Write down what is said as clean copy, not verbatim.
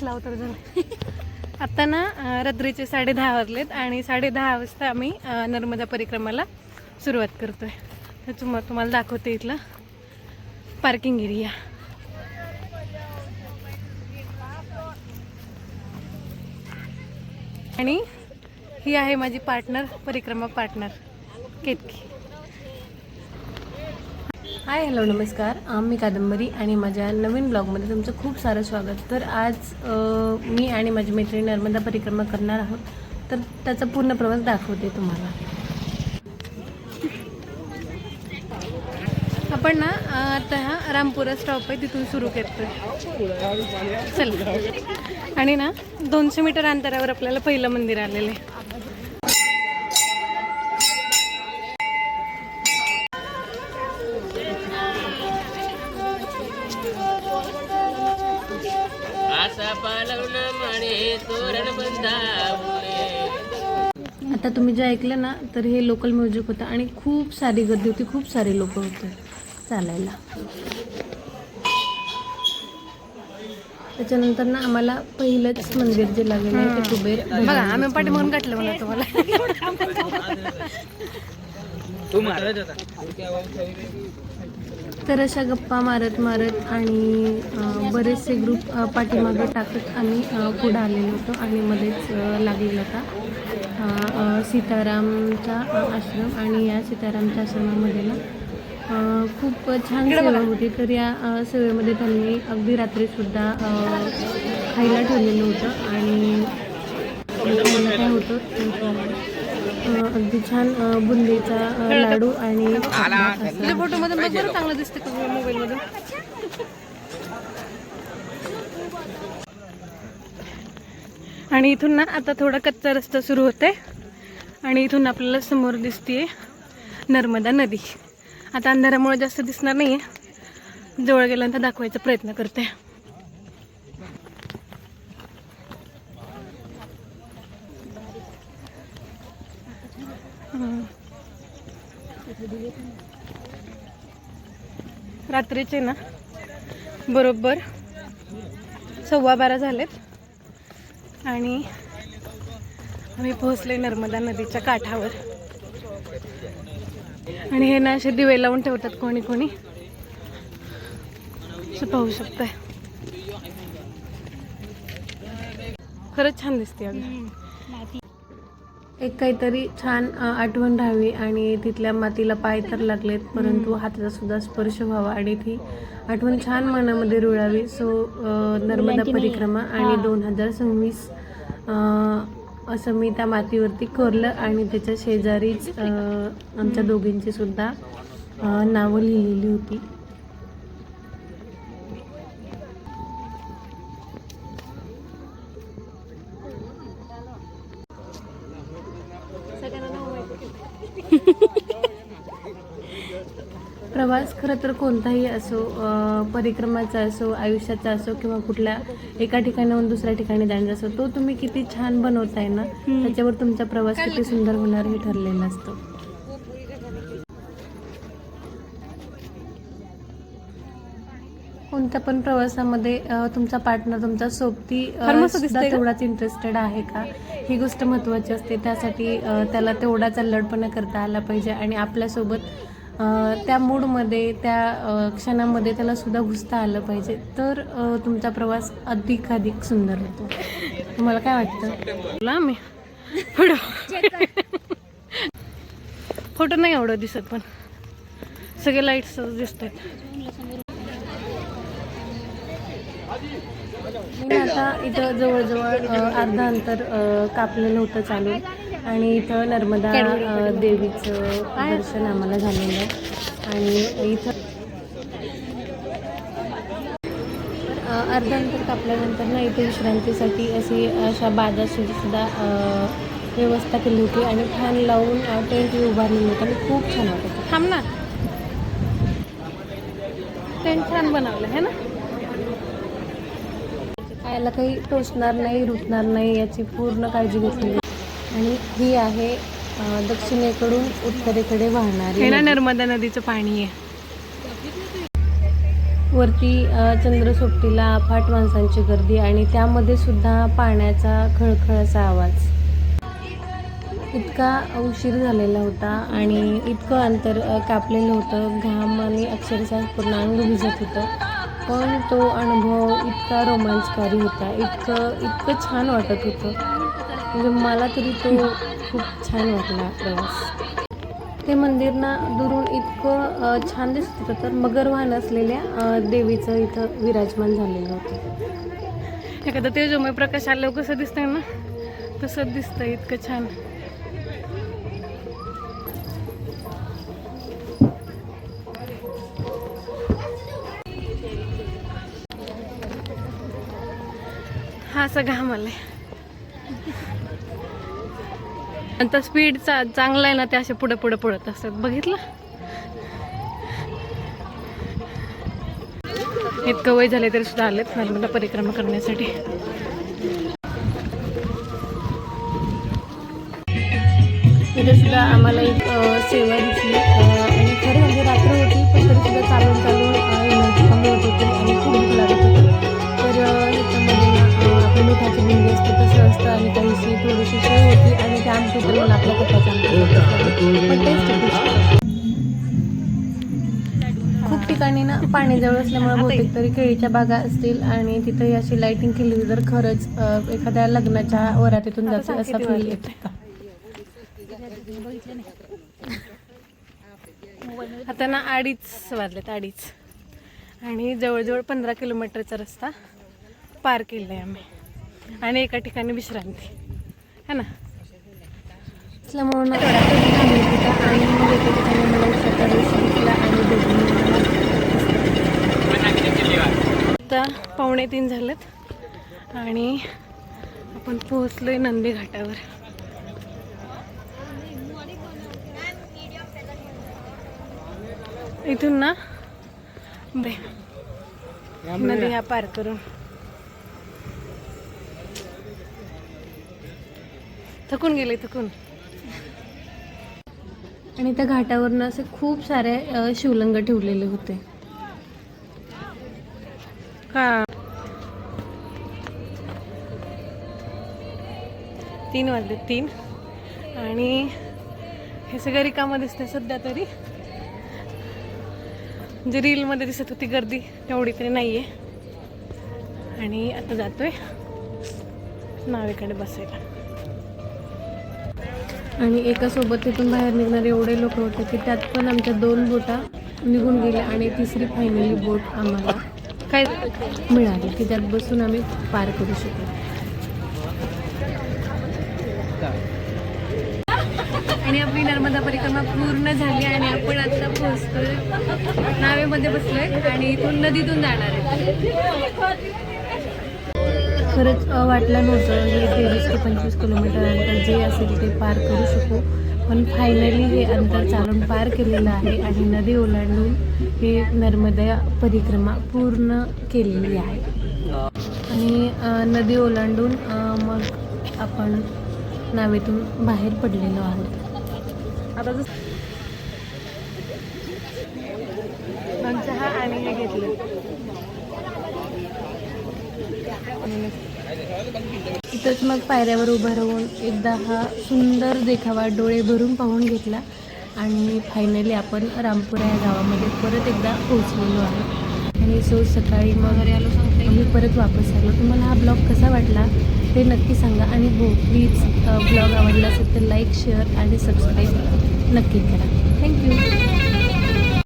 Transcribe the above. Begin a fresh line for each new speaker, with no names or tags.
लावतो जरा. आता ना रात्रीचे 10:30 वाजलेत आणि 10:30 वाजता आम्ही नर्मदा परिक्रमाला सुरुवात करतोय. तर तुम्हाला दाखवते इथला पार्किंग एरिया. आणि ही आहे माझी पार्टनर, परिक्रमा पार्टनर केतकी. हाय, हॅलो, नमस्कार. मी कादंबरी आणि माझ्या नवीन ब्लॉगमध्ये तुमचं खूप सारं स्वागत. तर आज मी आणि माझी मैत्रिणी नर्मदा परिक्रमा करणार आहोत. तर त्याचा पूर्ण प्रवास दाखवते तुम्हाला. आपण ना आता हा रामपुरा स्टॉप आहे तिथून सुरू करतोय. चल. आणि ना 200 मीटर अंतरावर आपल्याला पहिलं मंदिर आलेलं आहे. आता तुम्ही जे ऐकलं ना, तर हे लोकल म्युझिक होतं आणि खूप सारी गर्दी होती, खूप सारे लोक होते चालायला. त्याच्यानंतर ना आम्हाला पहिलंच मंदिर जे लागलेलं आहे ते कुबेर. बघा, आम्ही पाठी म्हणून गाठलं मला तुम्हाला. तर अशा गप्पा मारत आणि बरेचसे ग्रुप पाठीमागं टाकत आम्ही पुढं आलेलो होतो आणि मध्येच लागलेला होता सीतारामचा आश्रम. आणि या सीतारामच्या आश्रमामध्ये ना खूप छान सेवा होती. तर या सेवेमध्ये त्यांनी अगदी रात्रीसुद्धा खायला ठेवलेलं होतं आणि काय होतं अगदी छान बुंदीचा लाडू आणि फोटोमध्ये बघ बरं, चांगलं दिसते का मोबाईलमध्ये. आणि इथून ना आता थोडा कच्चा रस्ता सुरू होते आणि इथून आपल्याला समोर दिसते नर्मदा नदी. आता अंधारामुळे जास्त दिसणार नाहीये, जवळ गेल्यानंतर दाखवायचा प्रयत्न करते. रात्रीचे ना बरोबर 12:15 झालेत आणि आम्ही पोहोचले नर्मदा नदीच्या काठावर. आणि हे ना असे दिवे लावून ठेवतात कोणी कोणी, असं पाहू शकताय. खरंच छान दिसते. एक काहीतरी छान आठवण राहावी आणि तिथल्या मातीला पाय तर लागलेत, परंतु हाताचा सुद्धा स्पर्श व्हावा आणि ती आठवण छान मनामध्ये रुळावी. सो नर्मदा परिक्रमा आणि 2026 असं मी त्या मातीवरती कोरलं आणि त्याच्या शेजारीच आमच्या दोघींची सुद्धा नावं लिहिलेली होती. प्रवास खरं तर कोणताही असो, परिक्रमाचा असो, आयुष्याचा असो किंवा कुठल्या एका ठिकाणाहून दुसऱ्या ठिकाणी जाण्याचा असो, तो तुम्ही किती छान बनवताय ना, त्याच्यावर तुमचा प्रवास किती सुंदर होणार हे ठरलेलं असतं. कोणत्या पण प्रवासामध्ये तुमचा पार्टनर, तुमचा सोबती तेवढाच इंटरेस्टेड आहे का, ही गोष्ट महत्त्वाची असते. त्यासाठी त्याला तेवढाच अल्लडपणा करता आला पाहिजे आणि आपल्यासोबत त्या मूडमध्ये, त्या क्षणामध्ये त्याला सुद्धा घुसता आलं पाहिजे. तर तुमचा प्रवास अधिक सुंदर होतो. तुम्हाला काय वाटतं? मी फोटो नाही एवढं दिसत, पण सगळे लाईट्स दिसतात. आता इथं जवळजवळ अर्धा अंतर कापलेलं होतं चालू आणि इथं नर्मदा देवीचं दर्शन आम्हाला झालेलं आहे. आणि इथं अर्धा अंतर कापल्यानंतर ना इथे विश्रांतीसाठी अशा बाजाची सुद्धा व्यवस्था केली होती आणि फॅन लावून टेंट उभारलेलं होतं आणि खूप छान वाटत होतं. थांब ना, टेंट छान बनवलं आहे ना. खायला काही टोचणार नाही, रुतणार नाही याची पूर्ण काळजी घेतली. आणि ही आहे दक्षिणेकडून उत्तरेकडे वाहणारी नर्मदा नदीचं पाणी आहे. वरती चंद्रसोबतीला अफाट माणसांची गर्दी आणि त्यामध्ये सुद्धा पाण्याचा खळखळाचा आवाज. इतका उशीर झालेला होता आणि इतकं अंतर कापलेलं होतं, घामाने अक्षरशः पूर्ण अंग भिजत होतं, पण तो अनुभव इतका रोमांचकारी होता, इतकं छान वाटत होतं. म्हणजे मला तरी तो खूप छान वाटला प्रवास. ते मंदिर ना दुरून इतकं छान दिसत होतं, तर मगरवाहन असलेल्या देवीचं इथं विराजमान झालेलं होतं. एखादं तेजोमय प्रकाश आल्यावर कसं दिसतंय ना, तसंच दिसतंय, इतकं छान. हा असा घाम आलाय. आणि स्पीड चांगला आहे ना, ते असे पुढे पुढे पडत असतात, बघितलं. इतकं वय झाले तरी सुद्धा आलेत नर्मदा परिक्रमा करण्यासाठी. इथे सुद्धा आम्हाला एक सेवा दिसली आणि खरं म्हणजे रात्र होती, पण तरी सुद्धा चालून एनर्जी कमी होत होती आणि खूप भूक लागत होती. तर ह्याच्यामध्ये आपली मिठाची बुंदी असते तसं असतं आणि काहीशी थोडीशी शेव होती आणि त्या आमटी तर मला आपल्या कथाच्या आमटी, पण टेस्ट खूप ठिकाणी ना पाण्याजवळ असल्यामुळे बहुतेक तरी केळीच्या बागा असतील आणि तिथे अशी लाईटिंग केली तर खरंच एखाद्या लग्नाच्या वरातीतून जाते असा फील येतो. आता ना 2:30 वाजलेत, 2:30, आणि जवळजवळ 15 किलोमीटरचा रस्ता पार केला आहे आम्ही आणि एका ठिकाणी विश्रांती है ना. असल्यामुळे आणि मग एका ठिकाणी मला उसाचा रस दिसला आणि आता 2:45 झालेत आणि आपण पोहोचलोय नंदी घाटावर. इथून ना नदी ह्या पार करून थकून गेले आणि त्या घाटावरनं असे खूप सारे शिवलिंग ठेवलेले होते. हा 3 वाजले 3 आणि हे सगळं रिकामं दिसतंय सध्या तरी. जे रीलमध्ये दिसत होती गर्दी तेवढी तरी नाही आहे. आणि आता जातोय नावेकडे बसायला. आणि एकासोबत तिथून बाहेर निघणारे एवढे लोक होते की त्यात पण आमच्या 2 बोटा निघून गेल्या आणि तिसरी फायनली बोट आम्हाला काय मिळाली की त्यात बसून आम्ही पार करू शकलो. आणि आपली नर्मदा परिक्रमा पूर्ण झाली आणि आपण आता पोहोचतोय नावेमध्ये बसलोय आणि इथून नदीतून जाणार आहे. खरंच वाटलं नव्हतं हे 23 ते 25 किलोमीटर अंतर जे असेल ते पार करू शकू, पण फायनली हे अंतर चालून पार केलेलं आहे आणि नदी ओलांडून हे नर्मदा परिक्रमा पूर्ण केलेली आहे. आणि नदी ओलांडून मग आपण नावेतून बाहेर पडलेलो आहोत. आता चहा आणि हे घेतलं. इथंच मग पायऱ्यावर उभं राहून एकदा हा सुंदर देखावा डोळे भरून पाहून घेतला आणि फायनली आपण रामपुरा या गावामध्ये परत एकदा पोहोचलेलो आहे. आणि सकाळी मग आम्ही परत वापस आलो. तुम्हाला हा ब्लॉग कसा वाटला ते नक्की सांगा आणि हो प्लीज ब्लॉग आवडला असेल तर लाईक, शेअर आणि सबस्क्राईब नक्की करा. थँक्यू.